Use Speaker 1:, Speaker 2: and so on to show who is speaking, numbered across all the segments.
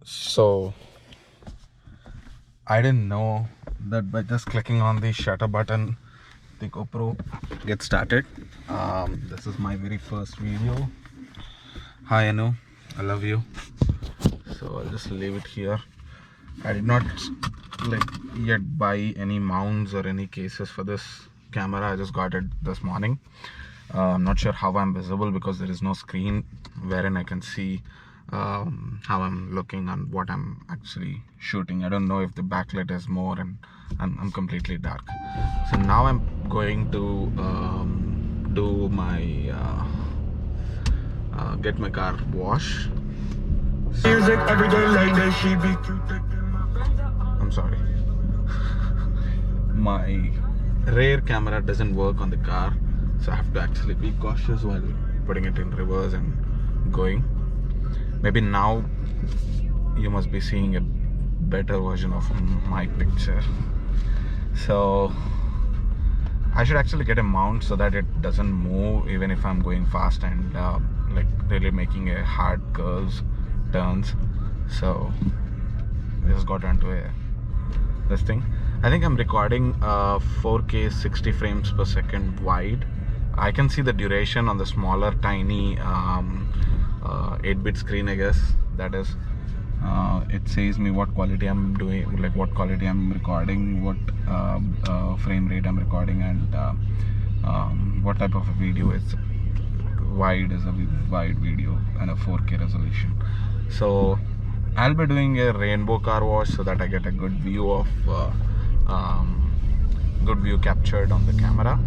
Speaker 1: So I didn't know that by just clicking on the shutter button the GoPro gets started. This is my very first video. Hi Anu, I love you. So I'll just leave it here. I did not yet buy any mounts or any cases for this camera. I just got it this morning. I'm not sure how I'm visible because there is no screen wherein I can see how I'm looking and what I'm actually shooting. I don't know if the backlight is more, and I'm completely dark. So now I'm going to do my get my car washed. Music every day like that, she be I'm sorry. My rear camera doesn't work on the car, so I have to actually be cautious while putting it in reverse and going. Maybe now you must be seeing a better version of my picture. So I should actually get a mount so that it doesn't move even if I'm going fast and really making a hard curves, turns. So I just got onto this thing. I think I'm recording 4K 60 frames per second wide. I can see the duration on the smaller tiny 8-bit screen, I guess that is. It says me what quality I'm doing, like what quality I'm recording, what frame rate I'm recording, and what type of a video is wide, is a wide video and a 4K resolution. So I'll be doing a rainbow car wash so that I get a good view of good view captured on the camera.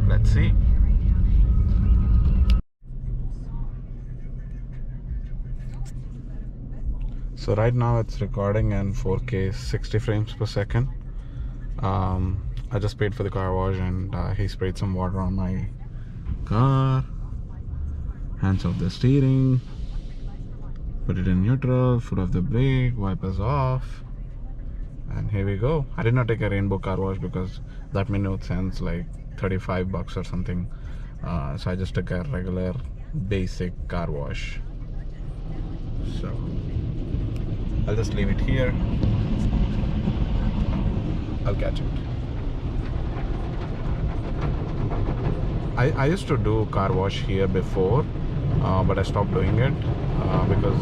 Speaker 1: Let's see. So right now it's recording in 4K 60 frames per second. I just paid for the car wash, and he sprayed some water on my car, hands off the steering, put it in neutral, foot off the brake, wipers off, and here we go. I did not take a rainbow car wash because that made no sense, like $35 or something. So I just took a regular basic car wash. So I'll just leave it here. I'll catch it. I used to do car wash here before, but I stopped doing it because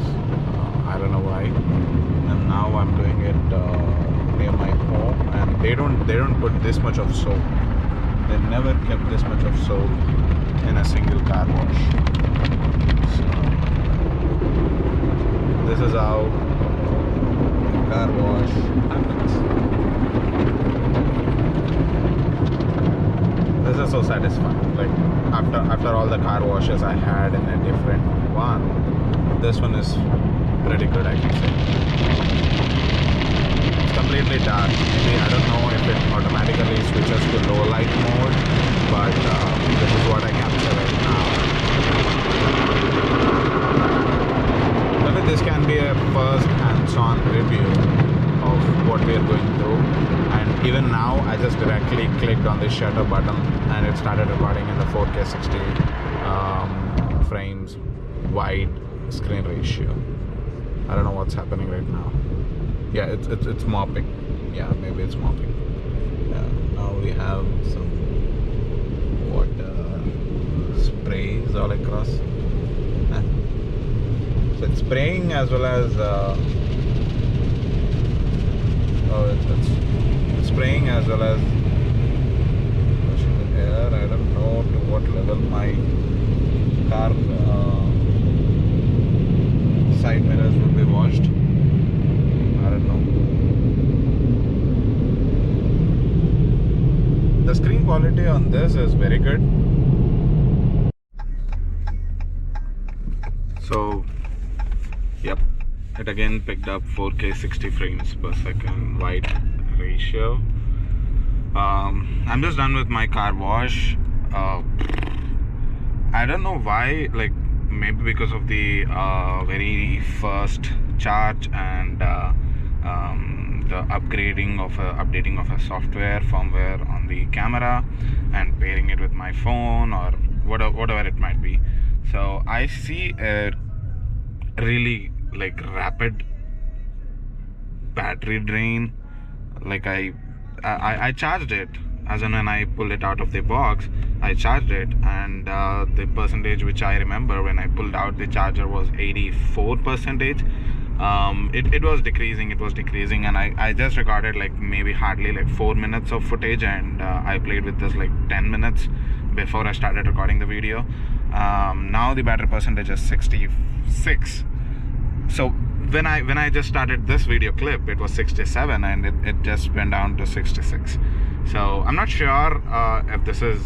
Speaker 1: I don't know why. And now I'm doing it near my home, and they don't put this much of soap. They never kept this much of soap in a single car wash. So this is how car wash happens. This is so satisfying. Like after all the car washes I had in a different one, this one is pretty good, I can say. It's completely dark. Maybe I don't know if it automatically switches to low light mode, but this is what I capture right now. Maybe this can be a first hands-on review of what we are going through. And even now I just directly clicked on the shutter button and it started recording in the 4K 60 frames wide screen ratio. I don't know what's happening right now. Yeah, it's mopping. Yeah, maybe it's mopping. Yeah, now we have some water sprays all across. So it's spraying as well as it's spraying as well as pushing the air. I don't know to what level my car side mirrors would be washed. I don't know. The screen quality on this is very good. So yep, it again picked up 4K 60 frames per second wide ratio. I'm just done with my car wash. I don't know why, like maybe because of the very first charge and the updating of a software firmware on the camera and pairing it with my phone or whatever it might be. So I see a really like rapid battery drain. Like I charged it, as in when I pulled it out of the box, I charged it, and the percentage which I remember when I pulled out the charger was 84%. It was decreasing, and I just recorded like maybe hardly like 4 minutes of footage, and I played with this like 10 minutes before I started recording the video. Now the battery percentage is 66. So when I just started this video clip, it was 67, and it just went down to 66. So I'm not sure if this is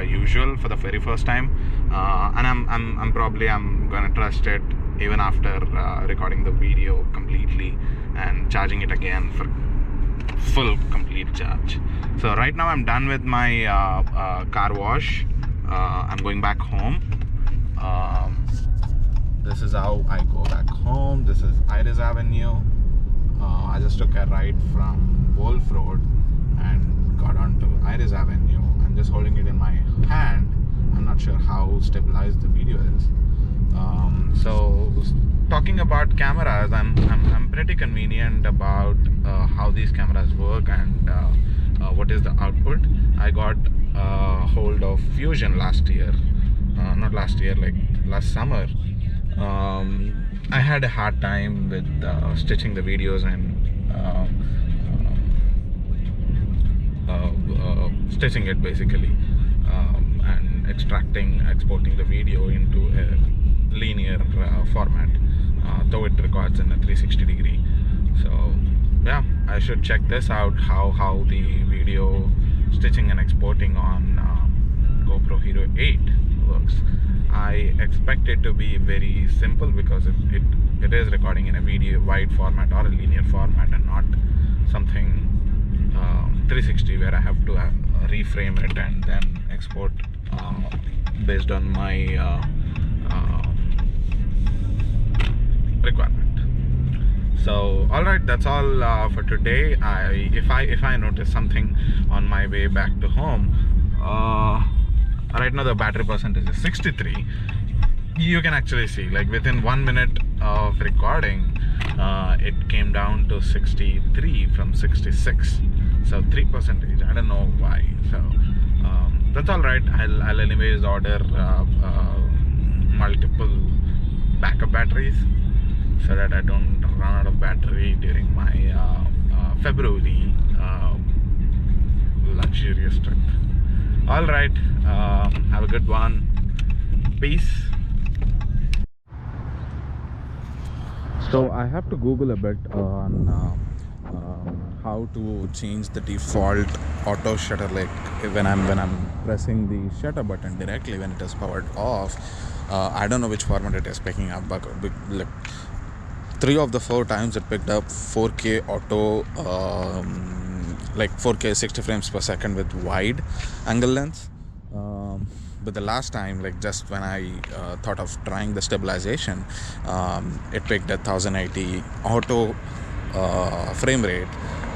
Speaker 1: usual for the very first time, and I'm probably gonna trust it even after recording the video completely and charging it again for full complete charge. So right now I'm done with my car wash. I'm going back home. This is how I go back home. This is Iris Avenue. I just took a ride from Wolf Road and got onto Iris Avenue. I'm just holding it in my hand. I'm not sure how stabilized the video is. So talking about cameras, I'm pretty convenient about how these cameras work and what is the output. I got hold of Fusion last year, not last year, like last summer. I had a hard time with stitching the videos and stitching it basically, and exporting the video into a linear format, though it records in a 360 degree. So yeah, I should check this out, how the video stitching and exporting on GoPro Hero 8 works. I expect it to be very simple because it is recording in a video wide format or a linear format, and not something 360 where I have to reframe it and then export based on my requirement. So alright, that's all for today. If I notice something on my way back to home, right now the battery percentage is 63. You can actually see, like within 1 minute of recording, it came down to 63 from 66. So 3%. I don't know why. So that's all right. I'll anyways order multiple backup batteries so that I don't run out of battery during my February luxurious trip. All right, have a good one. Peace. So I have to Google a bit on how to change the default auto shutter, like when I'm pressing the shutter button directly when it is powered off. I don't know which format it is picking up, but like 3 of the 4 times it picked up 4K auto, like 4K 60 frames per second with wide angle lens. But the last time, like just when I thought of trying the stabilization, it picked a 1080 auto frame rate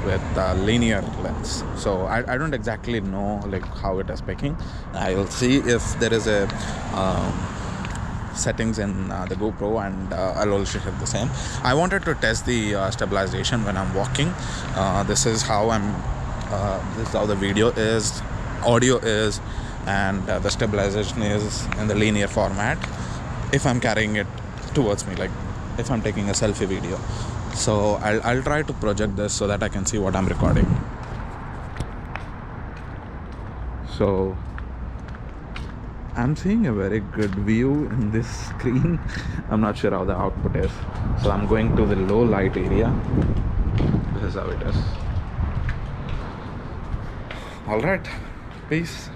Speaker 1: with linear lens. So I don't exactly know like how it is picking. I'll see if there is a settings in the GoPro, and I'll also hit the same. I wanted to test the stabilization when I'm walking. This is how this is how the video is, audio is, and the stabilization is in the linear format if I'm carrying it towards me, like if I'm taking a selfie video. So I'll try to project this so that I can see what I'm recording. So I'm seeing a very good view in this screen. I'm not sure how the output is. So I'm going to the low light area. This is how it is. All right, peace.